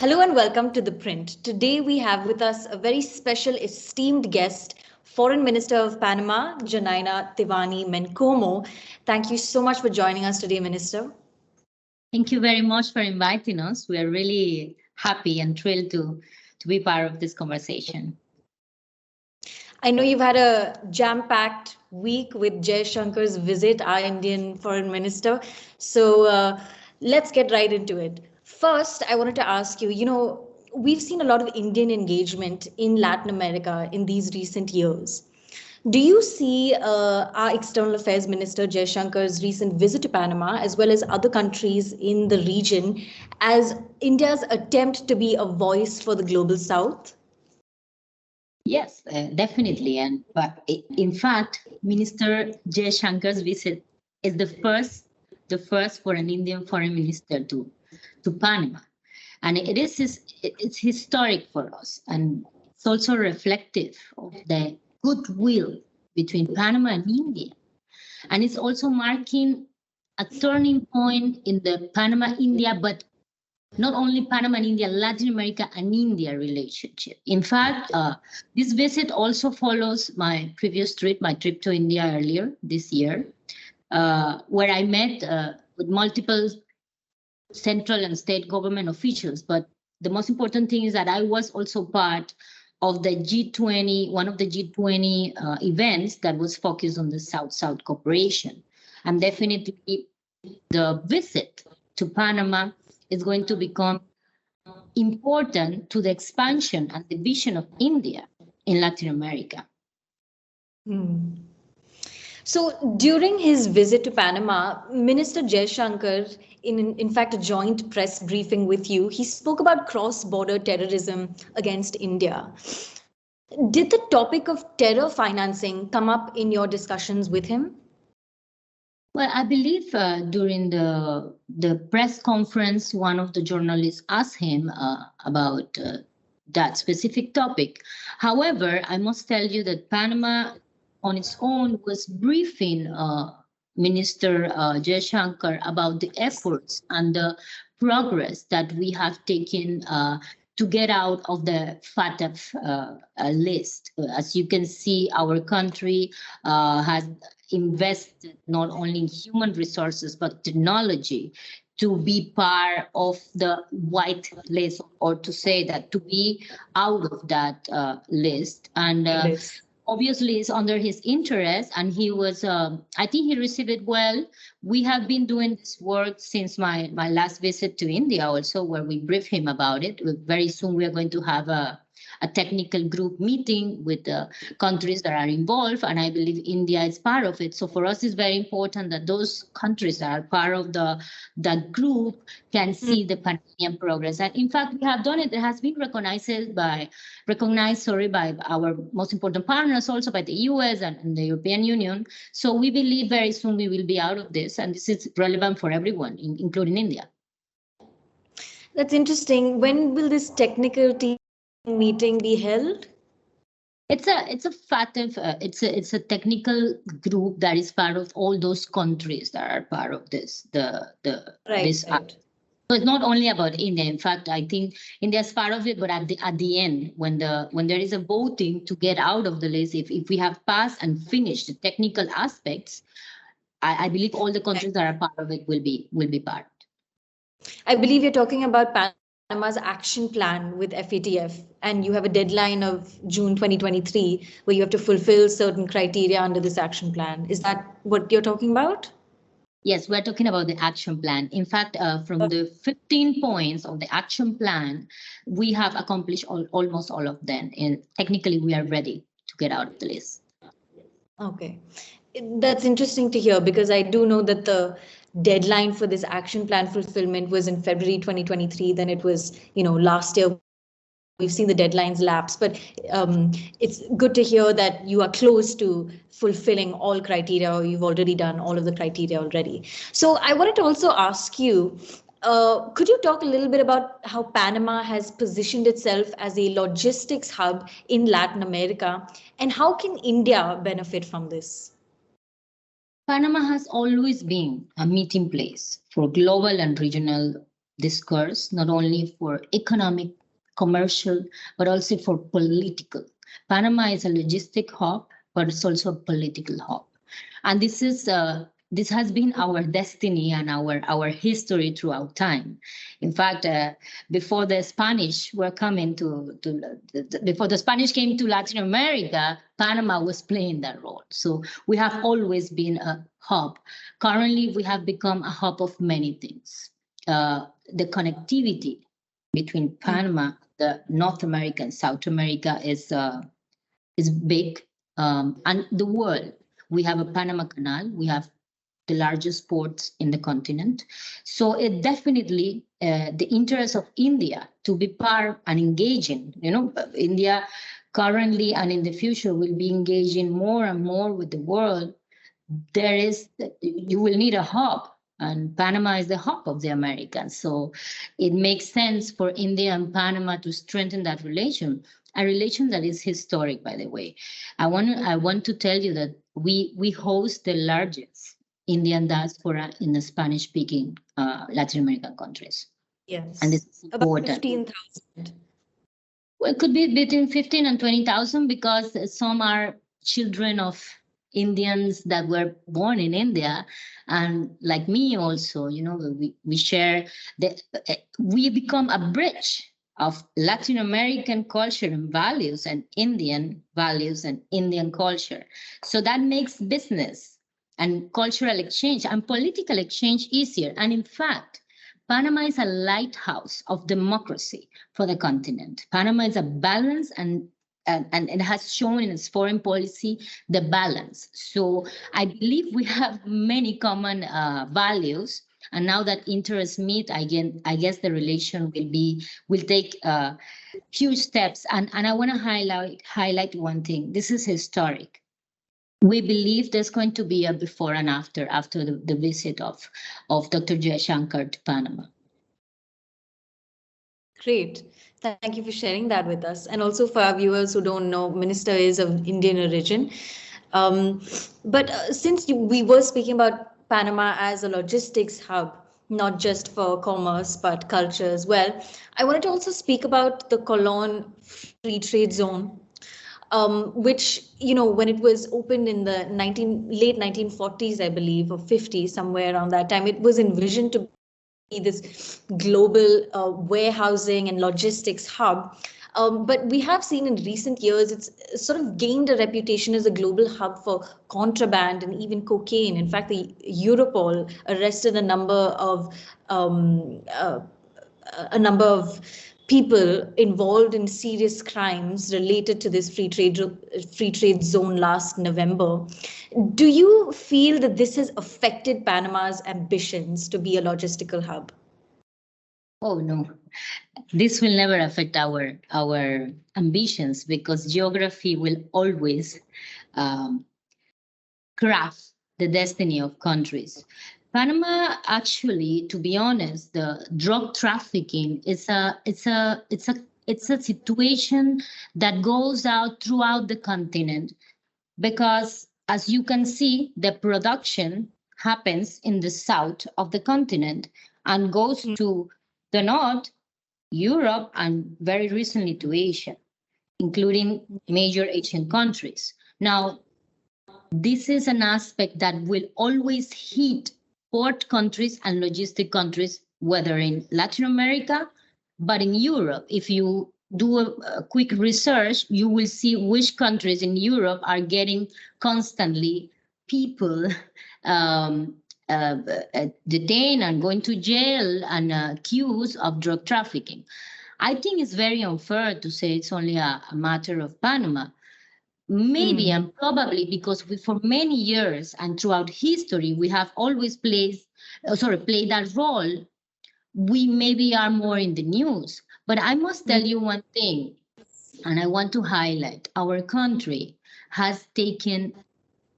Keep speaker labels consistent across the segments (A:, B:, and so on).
A: Hello and welcome to The Print. Today we have with us a very special esteemed guest, Foreign Minister of Panama, Janaina Tewaney Mencomo. Thank you so much for joining us today, Minister.
B: Thank you very much for inviting us. We are really happy and thrilled to be part of this conversation.
A: I know you've had a jam-packed week with Jaishankar's visit, our Indian Foreign Minister. So let's get right into it. First, I wanted to ask you, we've seen a lot of Indian engagement in Latin America in these recent years. Do you see our External Affairs Minister Jaishankar's recent visit to Panama, as well as other countries in the region, as India's attempt to be a voice for the global South?
B: Yes, definitely. But in fact, Minister Jaishankar's visit is the first for an Indian foreign minister to Panama, and it's historic for us, and it's also reflective of the goodwill between Panama and India, and it's also marking a turning point in the Panama-India, but not only Panama and India, Latin America and India relationship. In fact, this visit also follows my previous trip, my trip to India earlier this year, where I met with multiple central and state government officials. But the most important thing is that I was also part of the G20, one of the G20 events that was focused on the South-South cooperation. And definitely the visit to Panama is going to become important to the expansion and the vision of India in Latin America.
A: So during his visit to Panama, Minister Jaishankar, in fact, a joint press briefing with you, he spoke about cross-border terrorism against India. Did the topic of terror financing come up in your discussions with him?
B: Well, I believe during the press conference, one of the journalists asked him about that specific topic. However, I must tell you that Panama on its own was briefing Minister Jaishankar about the efforts and the progress that we have taken to get out of the FATF list. As you can see, our country has invested not only in human resources, but technology to be part of the white list, or to say that to be out of that list. And obviously it's under his interest, and he was, I think he received it well. We have been doing this work since my last visit to India also, where we briefed him about it. Very soon we are going to have a technical group meeting with the countries that are involved, and I believe India is part of it. So for us, it's very important that those countries that are part of that group can see the Panamanian progress. And in fact, we have done it. It has been recognized by our most important partners, also by the US and the European Union. So we believe very soon we will be out of this, and this is relevant for everyone, including India.
A: That's interesting. When will this technical team meeting be held?
B: It's a FATF. It's a technical group that is part of all those countries that are part of this. This act. So it's not only about India. In fact, I think India is part of it. But at the end, when there is a voting to get out of the list, if we have passed and finished the technical aspects, I believe all the countries that are part of it will be part.
A: I believe you're talking about Panama's action plan with FATF, and you have a deadline of June 2023 where you have to fulfill certain criteria under this action plan. Is that what you're talking about?
B: Yes, we're talking about the action plan. In fact, from the 15 points of the action plan, we have accomplished almost all of them. And technically, we are ready to get out of the list.
A: Okay. That's interesting to hear, because I do know that the deadline for this action plan fulfillment was in February 2023. Then it was, last year. We've seen the deadlines lapse, but it's good to hear that you are close to fulfilling all criteria, or you've already done all of the criteria already. So I wanted to also ask you, could you talk a little bit about how Panama has positioned itself as a logistics hub in Latin America, and how can India benefit from this?
B: Panama has always been a meeting place for global and regional discourse, not only for economic, commercial, but also for political. Panama is a logistic hub, but it's also a political hub. And this has been our destiny and our history throughout time. In fact, before the Spanish were coming before the Spanish came to Latin America, Panama was playing that role. So we have always been a hub. Currently, we have become a hub of many things. The connectivity between Panama, the North America and South America is big, and the world. We have a Panama Canal. We have the largest ports in the continent. So it definitely the interest of India to be part and engaging. India currently and in the future will be engaging more and more with the world. You will need a hub, and Panama is the hub of the Americans. So it makes sense for India and Panama to strengthen that relation. A relation that is historic, by the way. I want to tell you that we host the largest Indian diaspora in the Spanish-speaking Latin American countries.
A: Yes,
B: and this is
A: about 15,000.
B: Well, it could be between 15 and 20,000 because some are children of Indians that were born in India, and like me also, we share we become a bridge of Latin American culture and values and Indian values and Indian culture. So that makes business and cultural exchange and political exchange easier. And in fact, Panama is a lighthouse of democracy for the continent. Panama is a balance and it has shown in its foreign policy the balance. So I believe we have many common values. And now that interests meet, I guess the relation will take huge steps. And I want to highlight one thing. This is historic. We believe there's going to be a before and after the visit of Dr. Jaishankar to Panama.
A: Great. Thank you for sharing that with us. And also for our viewers who don't know, Minister is of Indian origin. But since we were speaking about Panama as a logistics hub, not just for commerce, but culture as well, I wanted to also speak about the Colon Free Trade Zone, which, when it was opened in the late 1940s, I believe, or 50s, somewhere around that time, it was envisioned to be this global warehousing and logistics hub. But we have seen in recent years, it's sort of gained a reputation as a global hub for contraband and even cocaine. In fact, the Europol arrested a number of people involved in serious crimes related to this free trade zone last November. Do you feel that this has affected Panama's ambitions to be a logistical hub?
B: Oh, no, this will never affect our ambitions, because geography will always craft the destiny of countries. Panama, actually, to be honest, the drug trafficking it's a situation that goes out throughout the continent, because as you can see, the production happens in the south of the continent and goes to the north, Europe, and very recently to Asia, including major Asian countries. Now, this is an aspect that will always hit port countries and logistic countries, whether in Latin America, but in Europe. If you do a quick research, you will see which countries in Europe are getting constantly people detained and going to jail and accused of drug trafficking. I think it's very unfair to say it's only a matter of Panama. Maybe and probably because for many years and throughout history, we have always played that role. We maybe are more in the news. But I must tell you one thing, and I want to highlight, our country has taken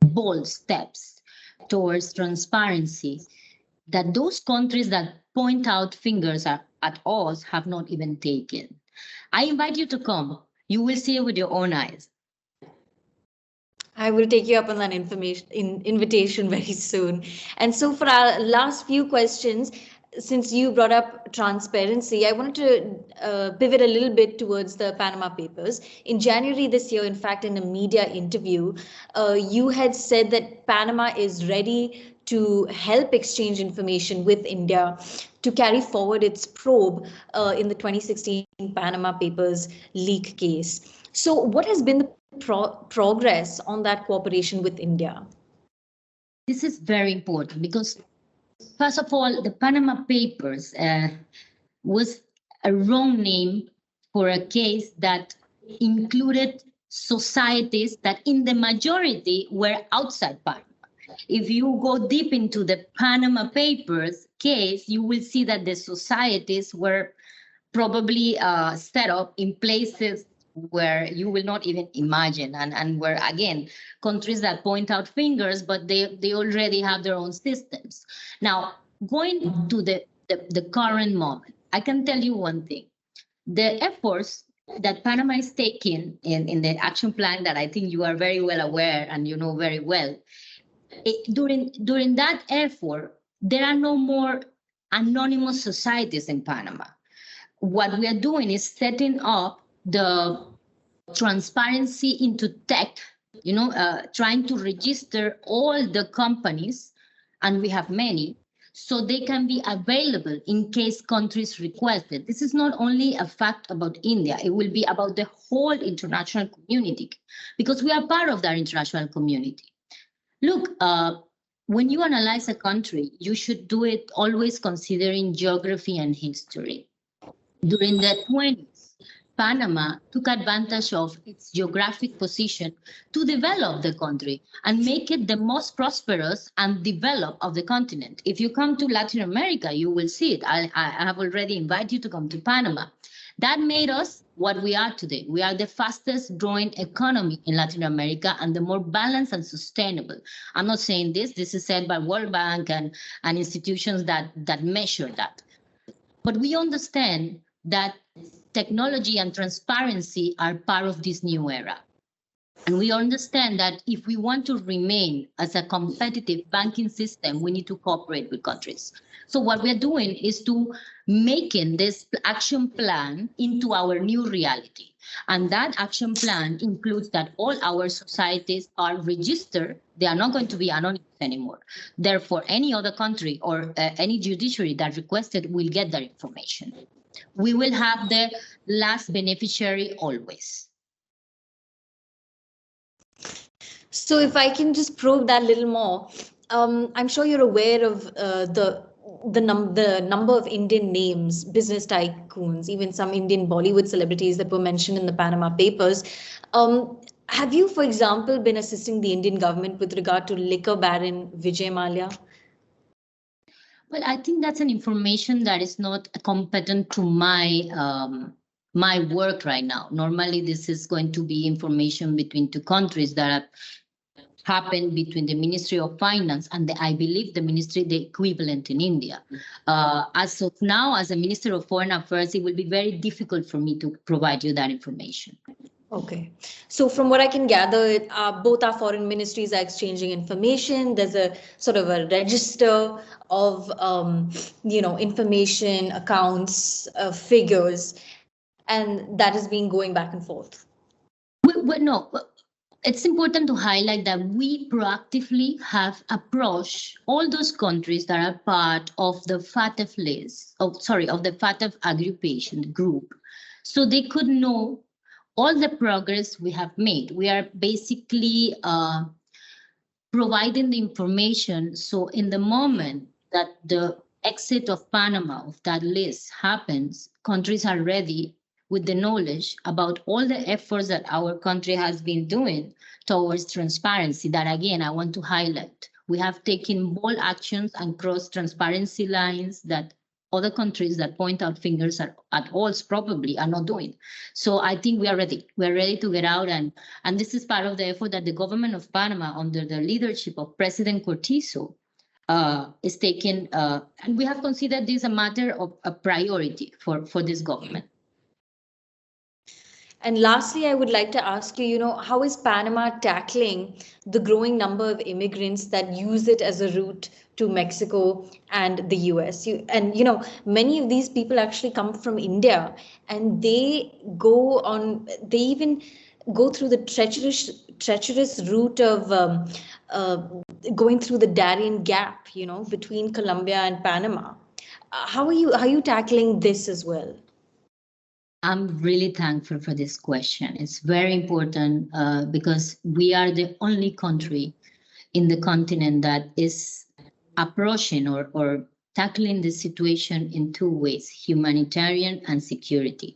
B: bold steps towards transparency that those countries that point out fingers at us have not even taken. I invite you to come. You will see it with your own eyes.
A: I will take you up on that invitation very soon. And so for our last few questions, since you brought up transparency, I wanted to pivot a little bit towards the Panama Papers. In January this year, in fact, in a media interview, you had said that Panama is ready to help exchange information with India to carry forward its probe in the 2016 Panama Papers leak case. So what has been the progress on that cooperation with India?
B: This is very important because, first of all, the Panama Papers was a wrong name for a case that included societies that in the majority were outside Panama. If you go deep into the Panama Papers case, you will see that the societies were probably set up in places where you will not even imagine, and where, again, countries that point out fingers, but they already have their own systems. Now, going to the current moment, I can tell you one thing. The efforts that Panama is taking in the action plan that I think you are very well aware and you know very well, during that effort, there are no more anonymous societies in Panama. What we are doing is setting up the transparency into tech, trying to register all the companies, and we have many, so they can be available in case countries request it. This is not only a fact about India, it will be about the whole international community, because we are part of that international community. Look, when you analyze a country, you should do it always considering geography and history. During the 20s, Panama took advantage of its geographic position to develop the country and make it the most prosperous and developed of the continent. If you come to Latin America, you will see it. I have already invited you to come to Panama. That made us what we are today. We are the fastest growing economy in Latin America and the more balanced and sustainable. I'm not saying this. This is said by World Bank and institutions that measure that. But we understand that technology and transparency are part of this new era. And we understand that if we want to remain as a competitive banking system, we need to cooperate with countries. So what we're doing is to making this action plan into our new reality. And that action plan includes that all our societies are registered. They are not going to be anonymous anymore. Therefore, any other country or any judiciary that requested will get that information. We will have the last beneficiary always.
A: So if I can just probe that a little more, I'm sure you're aware of the number of Indian names, business tycoons, even some Indian Bollywood celebrities that were mentioned in the Panama Papers. Have you, for example, been assisting the Indian government with regard to liquor baron Vijay Mallya?
B: Well, I think that's an information that is not competent to my work right now. Normally, this is going to be information between two countries that have happened between the Ministry of Finance and I believe the ministry, the equivalent in India. As of now, as a Minister of Foreign Affairs, it will be very difficult for me to provide you that information.
A: Okay. So from what I can gather, both our foreign ministries are exchanging information. There's a sort of a register of, information, accounts, figures, and that is being going back and forth.
B: No, it's important to highlight that we proactively have approached all those countries that are part of the FATF list, of the FATF aggregation group, so they could know all the progress we have made. We are basically providing the information. So in the moment that the exit of Panama, of that list happens, countries are ready with the knowledge about all the efforts that our country has been doing towards transparency. That, again, I want to highlight. We have taken bold actions and crossed transparency lines that other countries that point out fingers at us probably are not doing. So I think we are ready. We are ready to get out. And this is part of the effort that the government of Panama, under the leadership of President Cortizo, is taking. And we have considered this a matter of a priority for this government.
A: And lastly, I would like to ask you, how is Panama tackling the growing number of immigrants that use it as a route to Mexico and the US? Many of these people actually come from India, and they even go through the treacherous route of uh, going through the Darien Gap, between Colombia and Panama. How are you tackling this as well?
B: I'm really thankful for this question. It's very important because we are the only country in the continent that is approaching or tackling the situation in two ways, humanitarian and security.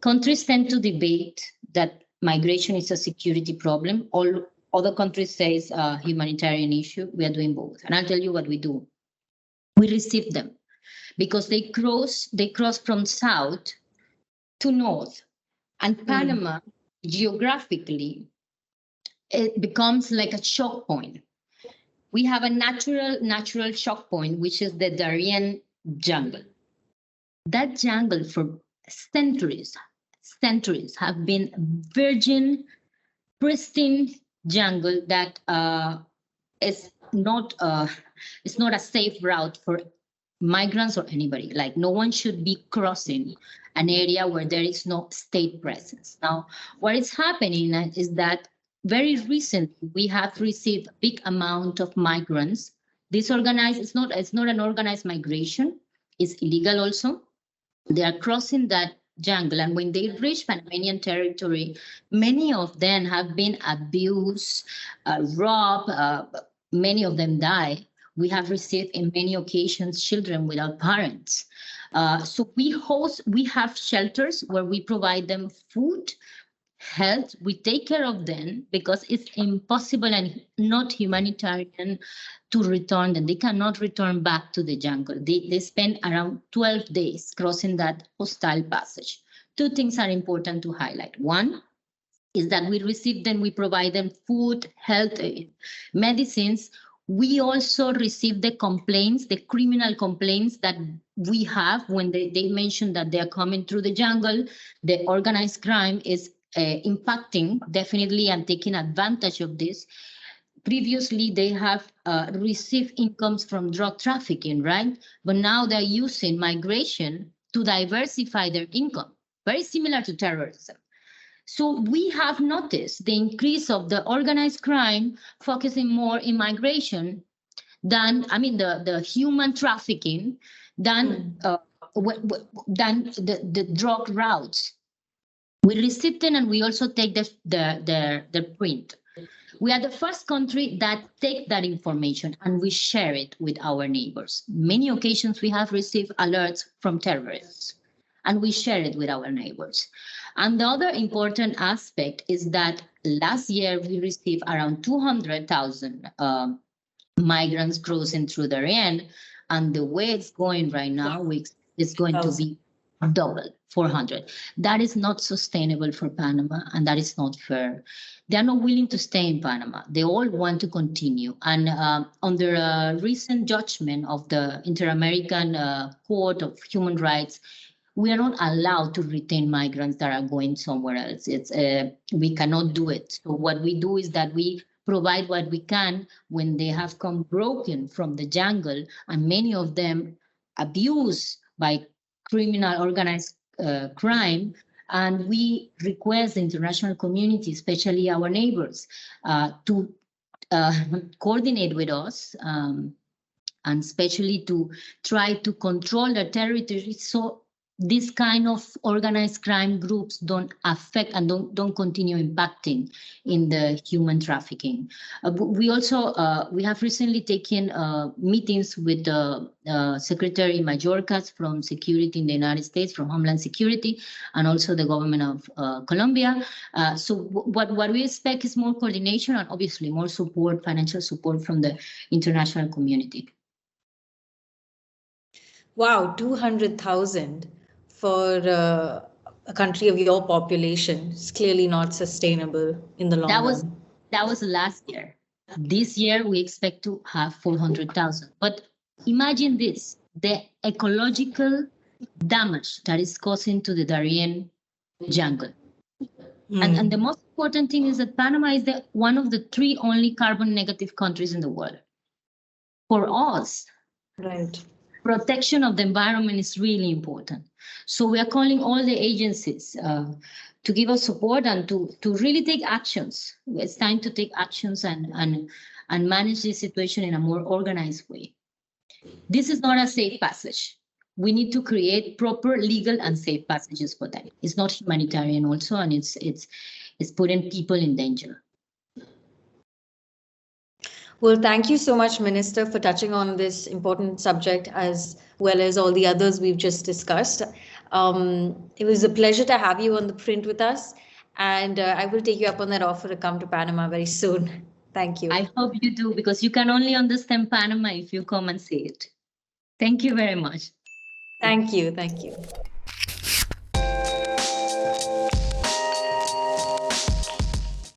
B: Countries tend to debate that migration is a security problem. All other countries say it's a humanitarian issue. We are doing both. And I'll tell you what we do. We receive them because they cross from south to north. And Panama, geographically, it becomes like a choke point. We have a natural choke point, which is the Darien jungle. That jungle for centuries have been virgin, pristine jungle that is not it's not a safe route for migrants or anybody. Like, no one should be crossing an area where there is no state presence. Now, what is happening is that very recently we have received a big amount of migrants. Disorganized, it's not an organized migration, it's illegal also. They are crossing that jungle, and when they reach Panamanian territory, many of them have been abused, robbed, many of them die. We have received in many occasions children without parents. So we have shelters where we provide them food, health. We take care of them because it's impossible and not humanitarian to return them. They cannot return back to the jungle. They spend around 12 days crossing that hostile passage. Two things are important to highlight. One is that we receive them, we provide them food, health, medicines. We also receive the complaints, the criminal complaints that we have when they mention that they are coming through the jungle. The organized crime is impacting definitely and taking advantage of this. Previously, they have received incomes from drug trafficking, right? But now they're using migration to diversify their income, very similar to terrorism. So we have noticed the increase of the organized crime focusing more in migration than, the human trafficking, than the drug routes. We receive them and we also take the print. We are the first country that take that information and we share it with our neighbors. Many occasions we have received alerts from terrorists and we share it with our neighbors. And the other important aspect is that last year we received around 200,000 migrants crossing through the Darien, and the way it's going right now, it's going to be double, 400. That is not sustainable for Panama, and that is not fair. They are not willing to stay in Panama. They all want to continue. And under a recent judgment of the Inter-American Court of Human Rights, we are not allowed to retain migrants that are going somewhere else. We cannot do it. So what we do is that we provide what we can when they have come broken from the jungle, and many of them abused by criminal organized crime. And we request the international community, especially our neighbors, to coordinate with us and especially to try to control the territory so this kind of organized crime groups don't affect and don't continue impacting in the human trafficking. We also we have recently taken meetings with Secretary Mayorkas from Security in the United States, from Homeland Security, and also the government of Colombia. So what we expect is more coordination and obviously more support, financial support from the international community.
A: Wow, 200,000 for a country of your population is clearly not sustainable in the long run.
B: That was last year. This year, we expect to have 400,000. But imagine this, the ecological damage that is causing to the Darien jungle. And the most important thing is that Panama is one of the 3 only carbon negative countries in the world. For us,
A: Right.
B: protection of the environment is really important. So we are calling all the agencies to give us support and to really take actions. It's time to take actions and manage this situation in a more organized way. This is not a safe passage. We need to create proper legal and safe passages for that. It's not humanitarian also, and it's putting people in danger.
A: Well, thank you so much, Minister, for touching on this important subject as well as all the others we've just discussed. It was a pleasure to have you on The Print with us, and I will take you up on that offer to come to Panama very soon. Thank you.
B: I hope you do, because you can only understand Panama if you come and see it. Thank you very much.
A: Thank you. Thank you.